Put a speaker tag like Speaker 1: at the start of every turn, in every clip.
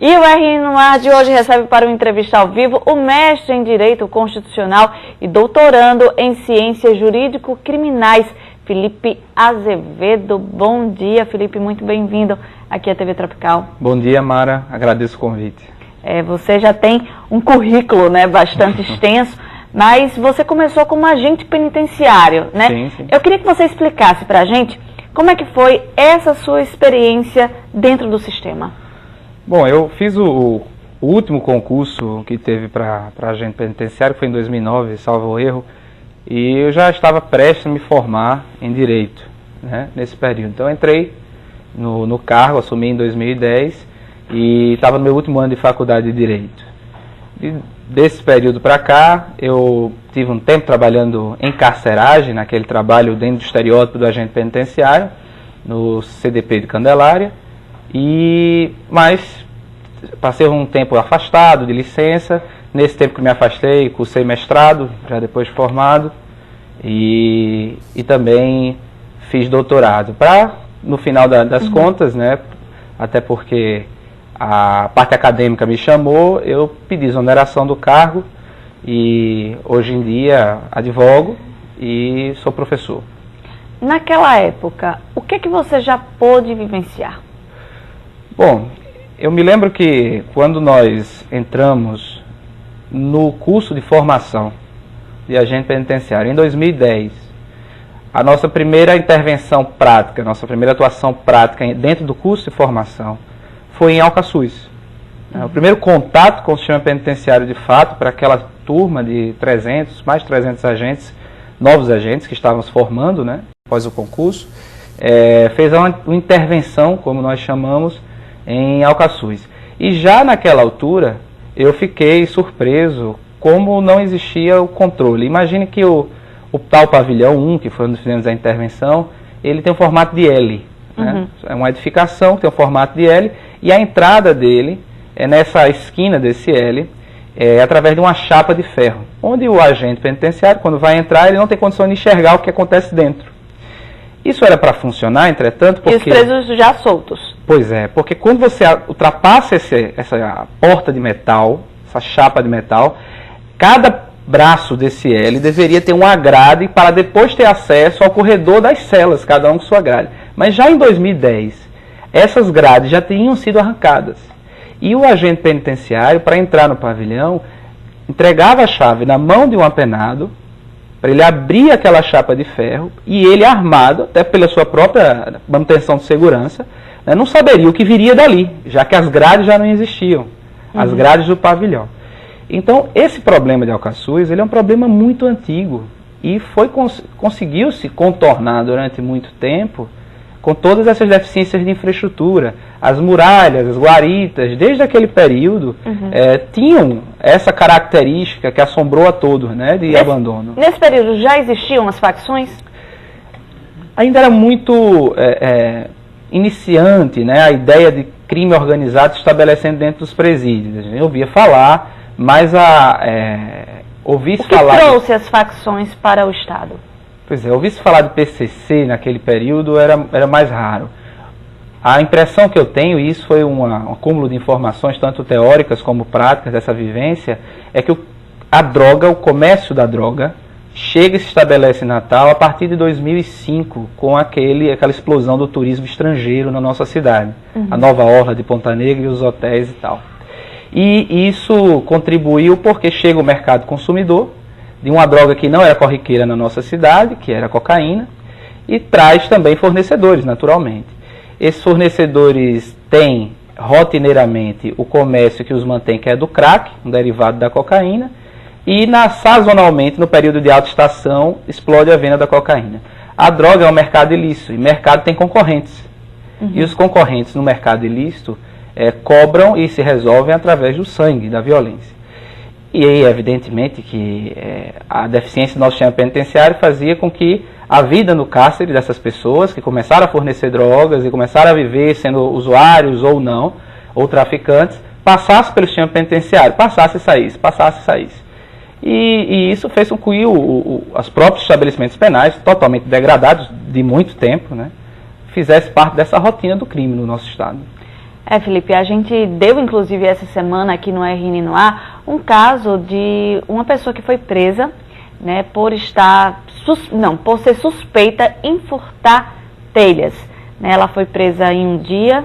Speaker 1: E o RN no Ar de hoje recebe para uma entrevista ao vivo o mestre em Direito Constitucional e doutorando em Ciências Jurídico-Criminais, Felipe Azevedo. Bom dia, Felipe, muito bem-vindo aqui à TV Tropical.
Speaker 2: Bom dia, Mara, agradeço o convite.
Speaker 1: Você já tem um currículo, né, bastante extenso, mas você começou como agente penitenciário, né?
Speaker 2: Sim.
Speaker 1: Eu queria que você explicasse para a gente como é que foi essa sua experiência dentro do sistema.
Speaker 2: Bom, eu fiz o último concurso que teve para agente penitenciário, que foi em 2009, salvo erro, e eu já estava prestes a me formar em Direito, né, nesse período. Então eu entrei no cargo, assumi em 2010 e estava no meu último ano de faculdade de Direito. E desse período para cá, eu tive um tempo trabalhando em carceragem, naquele trabalho dentro do estereótipo do agente penitenciário, no CDP de Candelária, mas passei um tempo afastado, de licença. Nesse tempo que me afastei, cursei mestrado, já depois formado, e também fiz doutorado. No final das contas, né, até porque a parte acadêmica me chamou, eu pedi exoneração do cargo e hoje em dia advogo e sou professor.
Speaker 1: Naquela época, o que você já pôde vivenciar?
Speaker 2: Bom, eu me lembro que quando nós entramos no curso de formação de agente penitenciário, em 2010, a nossa primeira intervenção prática, nossa primeira atuação prática dentro do curso de formação foi em Alcaçuz. O primeiro contato com o sistema penitenciário de fato, para aquela turma de mais de 300 agentes, novos agentes que estávamos formando, né, após o concurso, fez uma intervenção, como nós chamamos, em Alcaçuz. E já naquela altura, eu fiquei surpreso como não existia o controle. Imagine que o tal pavilhão 1, que foi onde fizemos a intervenção, ele tem um formato de L. Né? É uma edificação que tem um formato de L, e a entrada dele é nessa esquina desse L, através de uma chapa de ferro, onde o agente penitenciário, quando vai entrar, ele não tem condição de enxergar o que acontece dentro. Isso era para funcionar, entretanto, porque...
Speaker 1: E os presos já soltos.
Speaker 2: Pois é, porque quando você ultrapassa essa porta de metal, essa chapa de metal, cada braço desse L deveria ter uma grade para depois ter acesso ao corredor das celas, cada um com sua grade. Mas já em 2010, essas grades já tinham sido arrancadas. E o agente penitenciário, para entrar no pavilhão, entregava a chave na mão de um apenado, para ele abrir aquela chapa de ferro, e ele, armado, até pela sua própria manutenção de segurança, né, não saberia o que viria dali, já que as grades já não existiam, as grades do pavilhão. Então, esse problema de Alcaçuz, ele é um problema muito antigo, e conseguiu-se contornar durante muito tempo, com todas essas deficiências de infraestrutura. As muralhas, as guaritas, desde aquele período, tinham essa característica que assombrou a todos, né, de abandono.
Speaker 1: Nesse período já existiam as facções?
Speaker 2: Ainda era muito iniciante, né, a ideia de crime organizado se estabelecendo dentro dos presídios. Eu ouvia falar, mas
Speaker 1: O que trouxe as facções para o Estado?
Speaker 2: Pois é, ouvir-se falar de PCC naquele período era mais raro. A impressão que eu tenho, e isso foi um acúmulo de informações, tanto teóricas como práticas dessa vivência, é que a droga, o comércio da droga, chega e se estabelece em Natal a partir de 2005, com aquela explosão do turismo estrangeiro na nossa cidade. A nova orla de Ponta Negra e os hotéis e tal. E isso contribuiu porque chega o mercado consumidor, de uma droga que não era corriqueira na nossa cidade, que era a cocaína, e traz também fornecedores, naturalmente. Esses fornecedores têm rotineiramente o comércio que os mantém, que é do crack, um derivado da cocaína, e sazonalmente, no período de alta estação, explode a venda da cocaína. A droga é um mercado ilícito, e mercado tem concorrentes. E os concorrentes no mercado ilícito cobram e se resolvem através do sangue, da violência. E aí, evidentemente, que a deficiência do nosso sistema penitenciário fazia com que a vida no cárcere dessas pessoas que começaram a fornecer drogas e começaram a viver sendo usuários ou não, ou traficantes, passasse pelo sistema penitenciário, passasse e saísse. E isso fez com que os próprios estabelecimentos penais, totalmente degradados de muito tempo, né, fizesse parte dessa rotina do crime no nosso Estado.
Speaker 1: Felipe, a gente deu inclusive essa semana aqui no RN no Ar um caso de uma pessoa que foi presa, né, por ser suspeita em furtar telhas. Né, ela foi presa em um dia,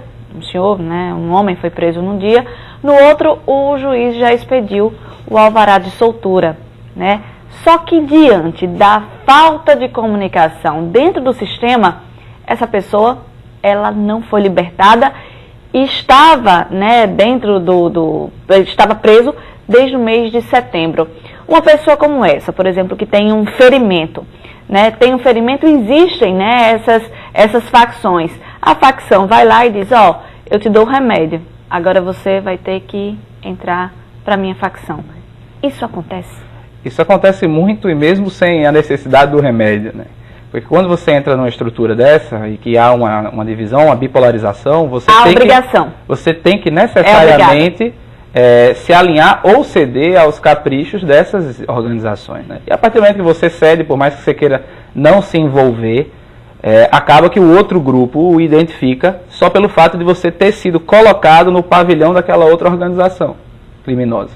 Speaker 1: um homem foi preso num dia, no outro o juiz já expediu o alvará de soltura, né? Só que diante da falta de comunicação dentro do sistema, essa pessoa, ela não foi libertada e estava, né, estava preso desde o mês de setembro. Uma pessoa como essa, por exemplo, que tem um ferimento, né, existem, né, essas facções. A facção vai lá e diz, eu te dou o remédio, agora você vai ter que entrar para a minha facção. Isso acontece?
Speaker 2: Isso acontece muito e mesmo sem a necessidade do remédio, né? Porque quando você entra numa estrutura dessa e que há uma divisão, uma bipolarização, você tem que necessariamente se alinhar ou ceder aos caprichos dessas organizações, né? E a partir do momento que você cede, por mais que você queira não se envolver, acaba que o outro grupo o identifica só pelo fato de você ter sido colocado no pavilhão daquela outra organização criminosa.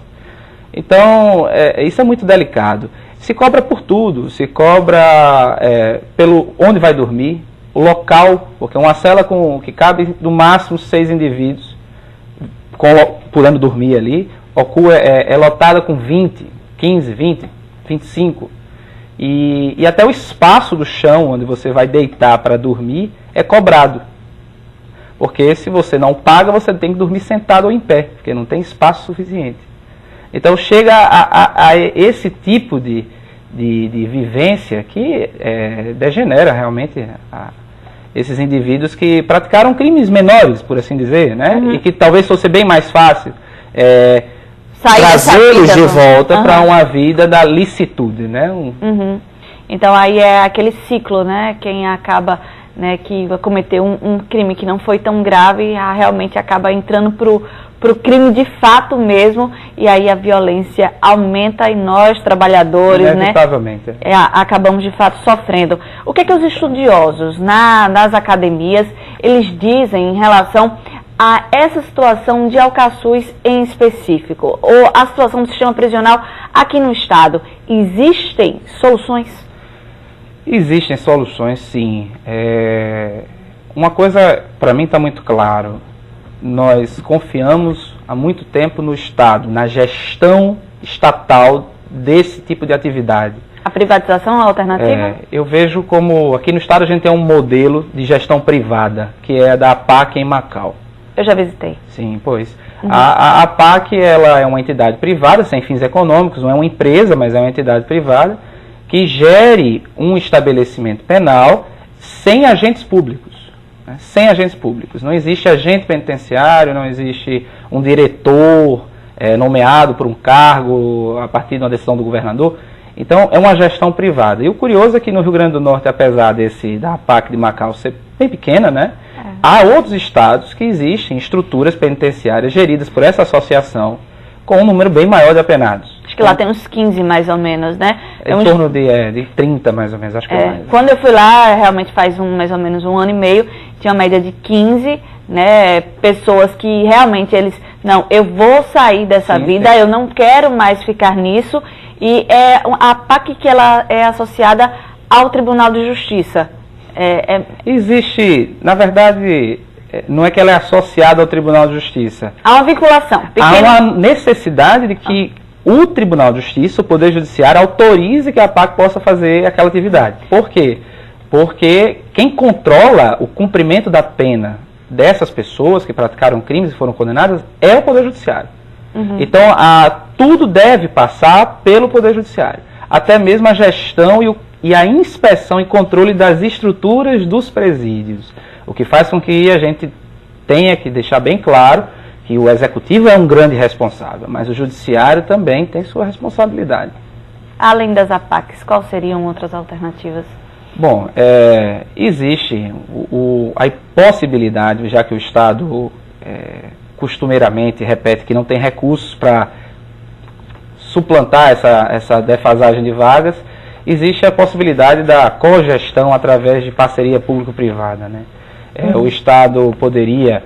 Speaker 2: Então, isso é muito delicado. Se cobra por tudo, se cobra pelo onde vai dormir, o local, porque uma cela que cabe no máximo 6 indivíduos, podendo dormir ali, é lotada com 20, 15, 20, 25. E até o espaço do chão onde você vai deitar para dormir é cobrado. Porque se você não paga, você tem que dormir sentado ou em pé, porque não tem espaço suficiente. Então chega a esse tipo de vivência que degenera realmente esses indivíduos que praticaram crimes menores, por assim dizer, né? Uhum. E que talvez fosse bem mais fácil trazê-los de volta para uma vida da licitude, né?
Speaker 1: Uhum. Então aí é aquele ciclo, né? Quem acaba, né, que cometeu um crime que não foi tão grave, realmente acaba entrando pro crime de fato mesmo, e aí a violência aumenta e nós, trabalhadores,
Speaker 2: inevitavelmente,
Speaker 1: né, acabamos de fato sofrendo. O que os estudiosos nas academias, eles dizem em relação a essa situação de Alcaçuz em específico, ou a situação do sistema prisional aqui no estado? Existem soluções?
Speaker 2: Existem soluções, sim. Uma coisa para mim está muito claro. Nós confiamos há muito tempo no Estado, na gestão estatal desse tipo de atividade.
Speaker 1: A privatização é a alternativa?
Speaker 2: Eu vejo como, aqui no Estado a gente tem um modelo de gestão privada, que é a da APAC em Macau.
Speaker 1: Eu já visitei.
Speaker 2: Sim, pois. Uhum. A APAC, ela é uma entidade privada, sem fins econômicos, não é uma empresa, mas é uma entidade privada, que gere um estabelecimento penal sem agentes públicos. Sem agentes públicos. Não existe agente penitenciário, não existe um diretor nomeado por um cargo a partir de uma decisão do governador. Então, é uma gestão privada. E o curioso é que no Rio Grande do Norte, apesar da APAC de Macau ser bem pequena, né, há outros estados que existem estruturas penitenciárias geridas por essa associação com um número bem maior de apenados.
Speaker 1: Acho que lá tem uns 15 mais ou menos, né?
Speaker 2: Em torno de 30 mais ou menos, acho que é mais.
Speaker 1: Quando eu fui lá, realmente faz mais ou menos 1 ano e meio, tinha uma média de 15, né, pessoas que realmente eu vou sair dessa vida, eu não quero mais ficar nisso, e a PAC que ela é associada ao Tribunal de Justiça.
Speaker 2: Existe, na verdade, não é que ela é associada ao Tribunal de Justiça.
Speaker 1: Há uma vinculação
Speaker 2: pequena. Há uma necessidade de que o Tribunal de Justiça, o Poder Judiciário, autorize que a PAC possa fazer aquela atividade. Por quê? Porque quem controla o cumprimento da pena dessas pessoas que praticaram crimes e foram condenadas é o Poder Judiciário. Uhum. Então, tudo deve passar pelo Poder Judiciário. Até mesmo a gestão e a inspeção e controle das estruturas dos presídios. O que faz com que a gente tenha que deixar bem claro que o Executivo é um grande responsável, mas o Judiciário também tem sua responsabilidade.
Speaker 1: Além das APACs, quais seriam outras alternativas?
Speaker 2: Bom, existe a possibilidade, já que o Estado costumeiramente repete que não tem recursos para suplantar essa defasagem de vagas, existe a possibilidade da cogestão através de parceria público-privada, né? O Estado poderia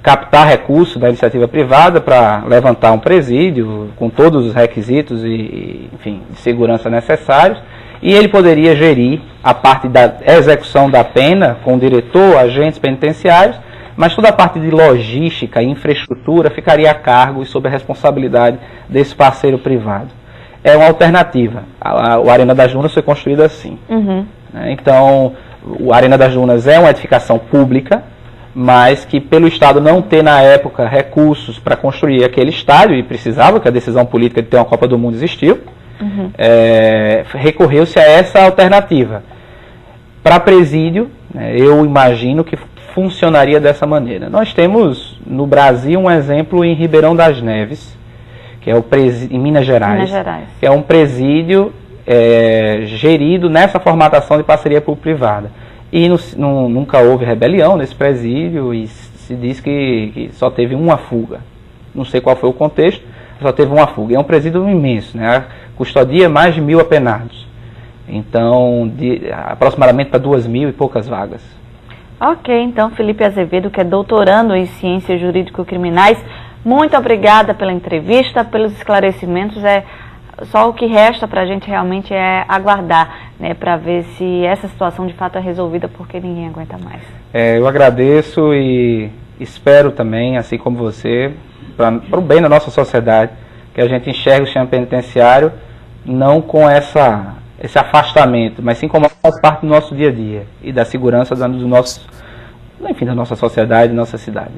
Speaker 2: captar recursos da iniciativa privada para levantar um presídio com todos os requisitos e enfim, de segurança necessários, e ele poderia gerir a parte da execução da pena com o diretor, agentes penitenciários, mas toda a parte de logística e infraestrutura ficaria a cargo e sob a responsabilidade desse parceiro privado. É uma alternativa. O Arena das Dunas foi construído assim. Então, o Arena das Dunas é uma edificação pública, mas que pelo Estado não ter na época recursos para construir aquele estádio, e precisava, que a decisão política de ter uma Copa do Mundo existiu, recorreu-se a essa alternativa. Para presídio, eu imagino que funcionaria dessa maneira. Nós temos no Brasil um exemplo em Ribeirão das Neves, que é em Minas Gerais, que é um presídio gerido nessa formatação de parceria público-privada. E nunca houve rebelião nesse presídio e se diz que só teve uma fuga. Não sei qual foi o contexto, só teve uma fuga. É um presídio imenso, né? Custodia mais de 1.000 apenados. Então, aproximadamente para 2.000 e poucas vagas.
Speaker 1: Ok, então Felipe Azevedo, que é doutorando em Ciências Jurídico-Criminais, muito obrigada pela entrevista, pelos esclarecimentos. Só o que resta para a gente realmente é aguardar, né, para ver se essa situação de fato é resolvida, porque ninguém aguenta mais.
Speaker 2: Eu agradeço e espero também, assim como você, para o bem da nossa sociedade, que a gente enxergue o sistema penitenciário não com esse afastamento, mas sim como faz parte do nosso dia a dia e da segurança da nossa sociedade e nossa cidade.